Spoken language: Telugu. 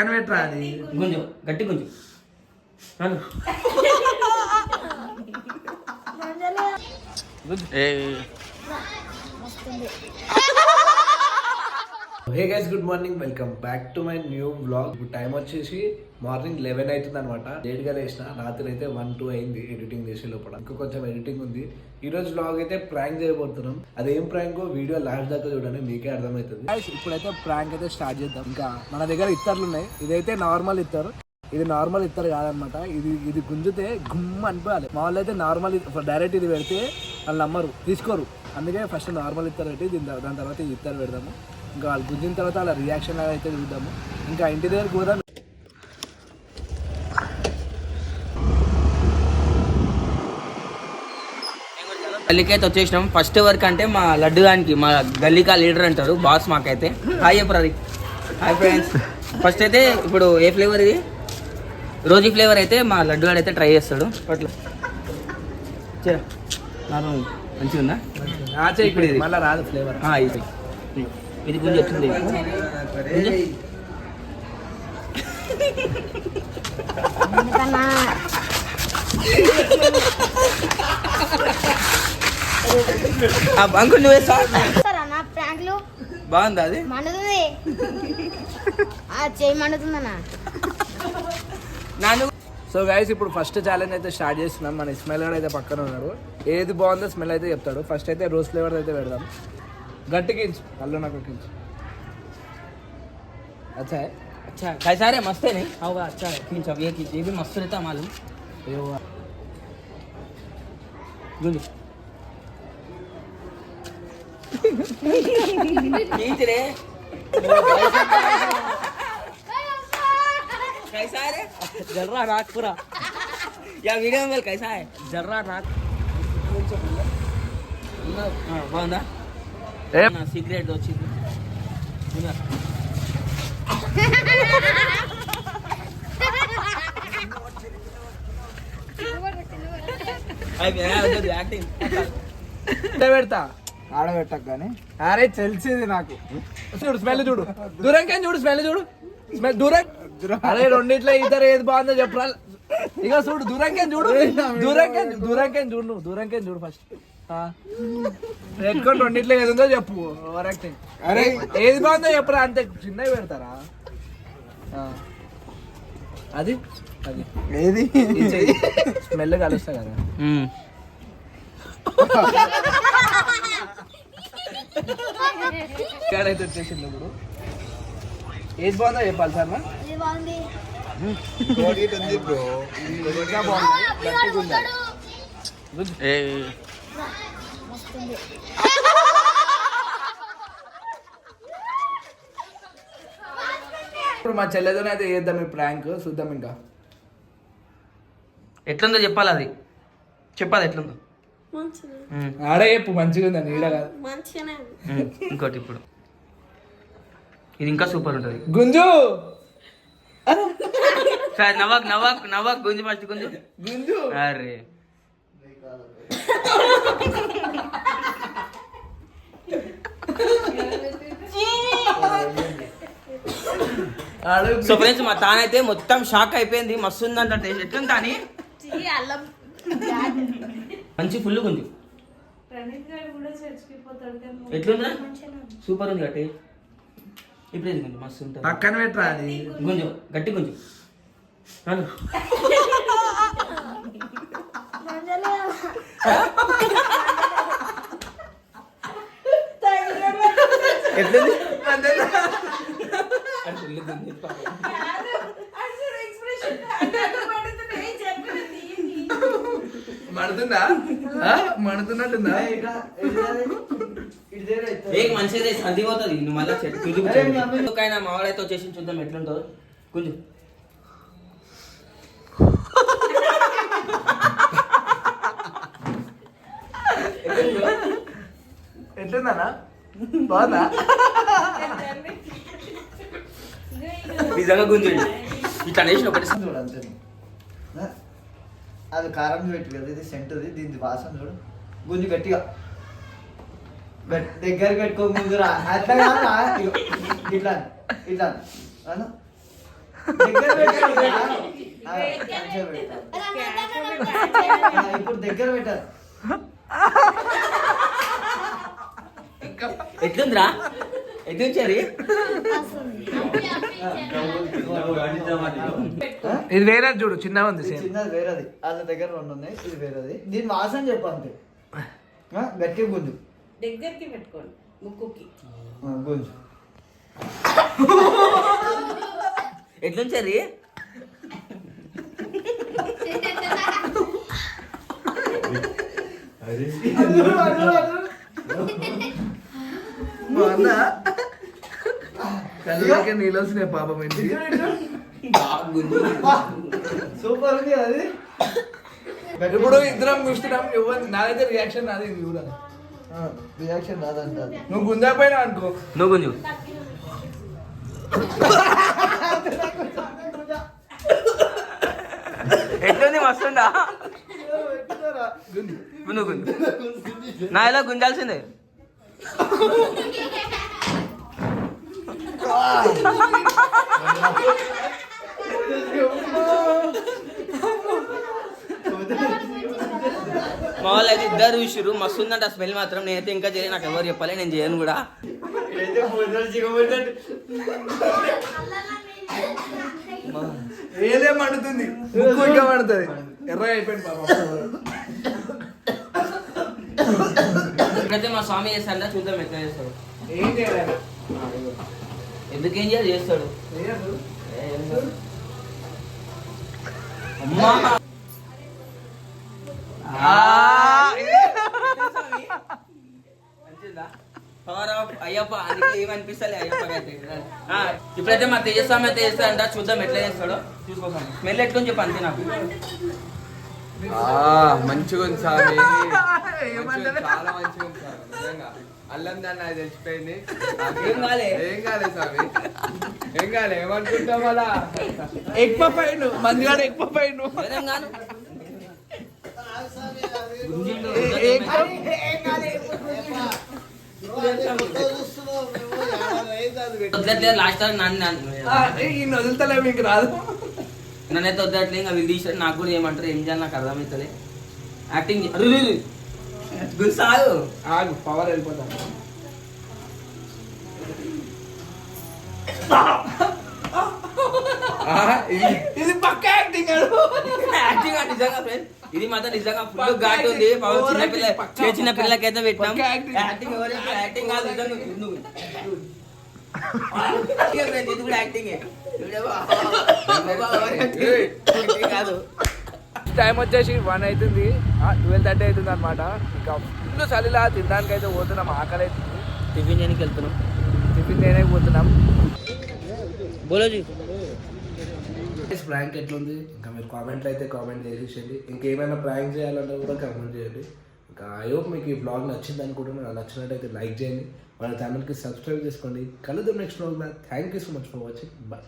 గుంజు గట్టి గుంజు hey guys, good morning, welcome back to my new vlog. ఇప్పుడు టైం వచ్చేసి మార్నింగ్ 11 అవుతుంది అనమాట. లేట్ గా లేసిన, రాత్రి అయితే 1-2 అయింది ఎడిటింగ్ చేసే లోపల. ఇంకా కొంచెం ఎడిటింగ్ ఉంది. ఈ రోజు వ్లాగ్ అయితే ప్రాంక్ చేయబోతున్నాం. అదేం ప్రాంక్ వీడియో లాస్ట్ దాకా చూడండి, మీకే అర్థమవుతుంది. ఇప్పుడైతే ప్రాంక్ అయితే స్టార్ట్ చేద్దాం. ఇంకా మన దగ్గర ఇత్తర్లు ఉన్నాయి. ఇదైతే నార్మల్ ఇత్తరు, ఇది నార్మల్ ఇత్తరు కాదనమాట. ఇది గుంజితే గుమ్ అనిపోవాలి. మా వాళ్ళు అయితే నార్మల్ డైరెక్ట్ ఇది పెడితే వాళ్ళు నమ్మరు, తీసుకోరు. అందుకే ఫస్ట్ నార్మల్ ఇత్తరు పెట్టి దాని తర్వాత ఈ ఇత్తరు పెడదాము. ఇంకా వాళ్ళు గుంజిన తర్వాత అలా రియాక్షన్ అయితే చూద్దాము. ఇంకా ఇంటి దగ్గరికి పోదాం. గల్లీకి అయితే వచ్చేసినాం. ఫస్ట్ వర్క్ అంటే మా లడ్డు గానికి, మా గల్లీకా లీడర్ అంటారు, బాస్ మాకైతే. హాయ్ చెప్పరాది. Hi friends. ఫస్ట్ అయితే ఇప్పుడు ఏ ఫ్లేవర్ ఇది? రోజీ ఫ్లేవర్ అయితే మా లడ్డు గారు అయితే ట్రై చేస్తాడు. అట్లా నార్మల్ మంచిగా ఉందా? ఇప్పుడు ఇది మళ్ళీ రాదు ఫ్లేవర్. ఇది గుంజు వచ్చింది. అంకుల్ నువ్వే బాగుందా? అది సో గైస్, ఇప్పుడు ఫస్ట్ ఛాలెంజ్ అయితే స్టార్ట్ చేస్తున్నాం. మన స్మెల్ అయితే పక్కన ఉన్నారు. ఏది బాగుందో స్మెల్ అయితే చెప్తాడు. ఫస్ట్ అయితే రోజ్ ఫ్లేవర్ అయితే పెడదాం. గట్టికి అల్లు నాకు अच्छा है. अच्छा कैसा रे? मस्त है नहीं? होगा अच्छा है. खींच अब ये भी मस्त रहता मालूम. खींच रे. कैसा है रे? जर्रा नाक पूरा. या वीडियो में कैसा है? जर्रा नाक. బాగుందా? సీక్రెట్ వచ్చింది. పెడతా ఆడబెట్టక కానీ. అరే తెలిసింది నాకు. చూడు స్మెల్, చూడు దూరంకే చూడు, స్మెల్ చూడు, స్మెల్ దూరం. అరే రెండిట్లో ఇద్దరు ఏది బాగుందో చెప్పరా. ఇక చూడు దూరంకే చూడు, దూరంకే చూడు, నువ్వు దూరంకే చూడు ఫస్ట్. పెట్టుకొని రెండిట్లో ఏది ఉందో చెప్పు. Over acting. అరే ఏది బాగుందో చెప్పరా, అంతే చిన్నవి పెడతారా? అది అది ఏది స్మెల్ కలుస్తా కదా. అయితే వచ్చేసింది. ఇప్పుడు ఏది బాగుందో చెప్పాలి సార్. ఇప్పుడు మా చెల్లెతోనే అయితే చేద్దాం ఈ ప్రాంక్. చూద్దాం. ఇంకా ఎట్లుందో చెప్పాలి. అది చెప్పాలి ఎట్లుందో. ఆడే చెప్పు మంచిగా ఉందని. ఈడ కాదు. ఇంకోటి ఇప్పుడు ఇది ఇంకా సూపర్ ఉంటుంది. గుంజు సరే నవ్వక్ నవ్వక్ నవ్వక్ గుంజు ఫస్ట్ గుంజు గుంజు. అరే సో ఫ్రెండ్స్, మా తానైతే మొత్తం షాక్ అయిపోయింది. మస్తు ఉందంట టేస్ట్. ఎట్లుంది అని మంచి ఫుల్ గుంజు. ఎట్లుందా? సూపర్ ఉంది గట్టి. ఇప్పుడు ఇది గుంజు మస్తు ఉంటుంది. పక్కన పెట్టరా అది. గుంజు గట్టి గుంజు. ఎట్లుంది? మడుతుందా? మడుతున్నట్టుందా? మంచిదే సంధి పోతుంది. నువ్వు మళ్ళీ చూపికైనా మావాడైతే వచ్చేసి చూద్దాం ఎట్లుంటుందో. కొంచెం ఎట్లుందన్నా? బాగుందా? నిజంగా గుంజండి. ఇట్లా వేసిన ఒకటి చూడండి. అది కారం పెట్టి కదా, ఇది సెంటుది, దీని వాసన చూడు. గుంజు గట్టిగా దగ్గర పెట్టుకో. ముందు రా. అట్లా ఇట్లా ఇట్లా దగ్గర పెట్టాడు. మంచిగా పెట్టారు. ఇప్పుడు దగ్గర పెట్టారు. ఎట్లుందిరా ఎట్లుంచారు ఇది వేరే చూడు చిన్నగా ఉంది ఇది సేమ్. చిన్నది వేరేది, వాళ్ళ దగ్గర 2 ఉన్నాయి, ఇది వేరేది. దీని వాసన చెప్పు అంతే. గట్టి గుంజు, దగ్గరికి పెట్టుకోండి ముక్కుకి. గుంజు. ఎట్లుంచారు బాగుందా? కళ్ళకి నీళ్ళు వస్తున్నాయి పాపం ఏంటి. సూపర్ ఉంది అది. ఇప్పుడు ఇద్దరం చూస్తున్నాం, ఎవరు నాదైతే రియాక్షన్ నాది చూడ. రియాక్షన్ రాదంట అది. నువ్వు గుంజా పైన అనుకో. నువ్వు గుంజు ఎట్లుంది మస్తుందా నువ్వు గుంజు నా ఇలా గుంజాల్సిందే మా వాళ్ళు అయితే ఇద్దరు చూసిర్రు మస్తు ఉందంట స్మెల్ మాత్రం. నేనైతే ఇంకా చేయను, నాకు ఎవరు చెప్పాలి, నేను చేయను కూడా. ఏదే మండుతుంది, ముక్కు ఇంకా మండుతుంది, ఎర్రగా అయిపోయింది పాపం. ఇప్పుడైతే మా స్వామి చేస్తాడా చూద్దాం ఎట్లా చేస్తాడు. ఏం చేయాలి? ఎందుకేం చేయాలి చేస్తాడు. అమ్మా పవర్ ఆఫ్ అయ్యప్ప అందుకే ఏమనిపిస్తలే అయ్యప్ప అయితే. ఇప్పుడైతే మా తేజస్వామి అయితే చేస్తాడంట, చూద్దాం ఎట్లా చేస్తాడో చూసుకోసాం. స్మెల్ ఎట్లుంది చెప్పు అంతే నాకు. మంచిగా ఉంది స్వామి, చాలా మంచిగా ఉంది స్వామి. నిజంగా అల్లం దాన్ని నాకు తెలిసిపోయింది. ఏం కాలే ఏం కాలేదు స్వామి, ఏం కాలే. ఏమనుకుంటాం అలా ఎక్కువ పైన మందిగాడు ఎక్కువ పైన ఏం కాను. లాస్ట్ ఈయన వదులుతలే, మీకు రాదు. నన్నైతే వద్దట్లే, ఇంకా వీళ్ళు తీసాడు. నాకు కూడా ఏమంటారు ఏం చేయాలి నాకు అర్థమవుతుంది. యాక్టింగ్ గుర్సాగు ఆగు, పవర్ వెళ్ళిపోతాను. ఇది పక్క యాక్టింగ్. యాక్టింగ్ నిజంగా ఫ్రెండ్, ఇది మాత్రం నిజంగా ఫుల్ ఘాట్ ఉంది. చిన్న పిల్లలకైతే పెట్టినాం. యాక్టింగ్ యాక్టింగ్ కాదు నిజంగా. ఇది కూడా యాక్టింగ్ కాదు. టైం వచ్చేసి 1 అవుతుంది, 12:30 అవుతుంది అనమాట. ఇంకా ఫుల్ చలిలా తినడానికి అయితే పోతున్నాం. ఆకలి అవుతుంది, టిఫిన్ చేయడానికి వెళ్తున్నాం. టిఫిన్ చేయడానికి పోతున్నాం. బోలోజీ ప్రాంక్ ఎట్లుంది ఇంకా మీరు కామెంట్లో అయితే కామెంట్ చేసేయండి. ఇంకేమైనా ప్రాంక్ చేయాలంటే కూడా కామెంట్ చేయండి. ఇంకా ఐ హోప్ మీకు ఈ బ్లాగ్ నచ్చింది అనుకుంటున్నాను. నచ్చినట్టయితే లైక్ చేయండి, మన ఛానల్కి సబ్స్క్రైబ్ చేసుకోండి. కలుద్దాం next blog. Thank you so much for watching. Bye.